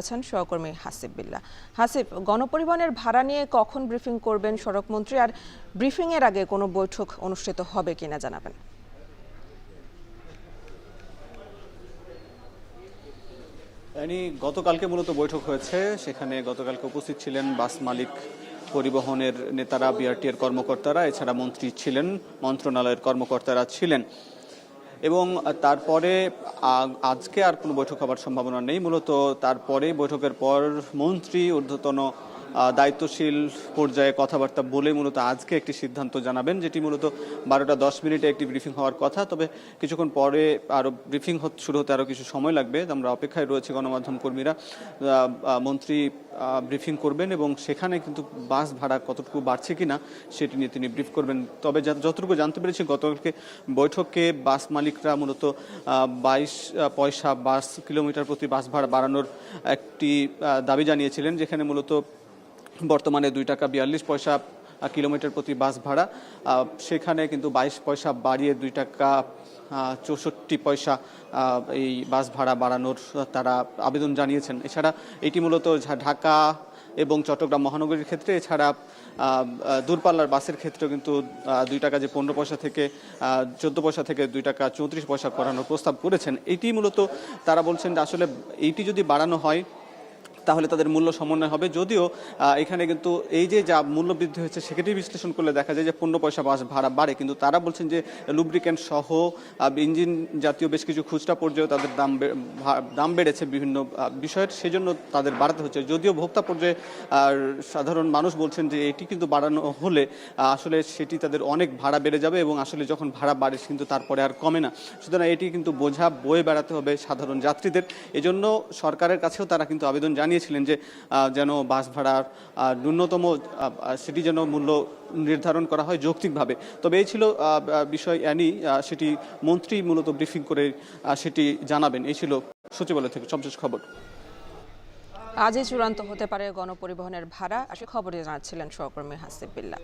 আছেন সহকর্মী হাসিব বিল্লাহ। হাসিব, গণপরিবহনের ভাড়া নিয়ে কখন ব্রিফিং করবেন সড়কমন্ত্রী, আর ব্রিফিং এর আগে কোনো বৈঠক অনুষ্ঠিত হবে কিনা জানাবেন। গতকালকে মূলত বৈঠক হয়েছে, সেখানে গতকালকে উপস্থিত ছিলেন বাস মালিক পরিবহনের নেতারা, বিআরটি এর কর্মকর্তারা, এছাড়া মন্ত্রী ছিলেন, মন্ত্রণালয়ের কর্মকর্তারা ছিলেন। এবং তারপরে আজকে আর কোনো বৈঠক হবার সম্ভাবনা নেই। মূলত তারপরে বৈঠকের পর মন্ত্রী ঊর্ধ্বতন দায়িত্বশীল পর্যায়ে কথাবার্তা বলে মূলত আজকে একটি সিদ্ধান্ত জানাবেন, যেটি মূলত 12:10 একটি ব্রিফিং হওয়ার কথা। তবে কিছুক্ষণ পরে আরও ব্রিফিং শুরু হতে আরও কিছু সময় লাগবে। আমরা অপেক্ষায় রয়েছে গণমাধ্যম কর্মীরা। মন্ত্রী ব্রিফিং করবেন এবং সেখানে কিন্তু বাস ভাড়া কতটুকু বাড়ছে কিনা সেটি নিয়ে তিনি ব্রিফ করবেন। তবে যতটুকু জানতে পেরেছি, গতকালকে বৈঠকে বাস মালিকরা মূলত 22 পয়সা বাস কিলোমিটার প্রতি বাস ভাড়া বাড়ানোর একটি দাবি জানিয়েছিলেন, যেখানে মূলত বর্তমানে 2 টাকা 42 পয়সা কিলোমিটার প্রতি বাস ভাড়া, সেখানে কিন্তু 22 পয়সা বাড়িয়ে 2 টাকা 64 পয়সা এই বাস ভাড়া বাড়ানোর তারা আবেদন জানিয়েছেন। এছাড়া এটি মূলত ঢাকা এবং চট্টগ্রাম মহানগরীর ক্ষেত্রে, এছাড়া দূরপাল্লার বাসের ক্ষেত্রেও কিন্তু 2 টাকা যে 15 পয়সা থেকে 14 পয়সা থেকে 2 টাকা 34 পয়সা করানোর প্রস্তাব করেছেন। এটি মূলত তারা বলছেন যে আসলে এইটি যদি বাড়ানো হয় তাহলে তাদের মূল্য সমন্বয় হবে। যদিও এখানে কিন্তু এই যে যা মূল্য বৃদ্ধি হয়েছে সেটি বিশ্লেষণ করলে দেখা যায় যে 15 পয়সা বাস ভাড়া বাড়ে, কিন্তু তারা বলছেন যে লুব্রিক্যান্ট সহ ইঞ্জিন জাতীয় বেশ কিছু খুচরা পর্যায়েও তাদের দাম বেড়েছে বিভিন্ন বিষয়ের, সেজন্য তাদের বাড়াতে হচ্ছে। যদিও ভোক্তা পর্যায়ে সাধারণ মানুষ বলছেন যে এটি কিন্তু বাড়ানো হলে আসলে সেটি তাদের অনেক ভাড়া বেড়ে যাবে এবং আসলে যখন ভাড়া বাড়ে কিন্তু তারপরে আর কমে না। সুতরাং এটি কিন্তু বোঝা বয়ে বেড়াতে হবে সাধারণ যাত্রীদের। এজন্য সরকারের কাছেও তারা কিন্তু আবেদন জানিয়েছিলেন যে যেন বাস ভাড়ার ন্যূনতম সেটি যেন মূল্য নির্ধারণ করা হয় যৌক্তিকভাবে। তবে এই ছিল বিষয় সেটি মন্ত্রী মূলত ব্রিফিং করে সেটি জানাবেন। এই ছিল সচিবালয় থেকে সবশেষ খবর। আজই চূড়ান্ত হতে পারে গণপরিবহনের ভাড়া, খবরে জানাচ্ছিলেন সহকর্মী হাসিব বিল্লাহ।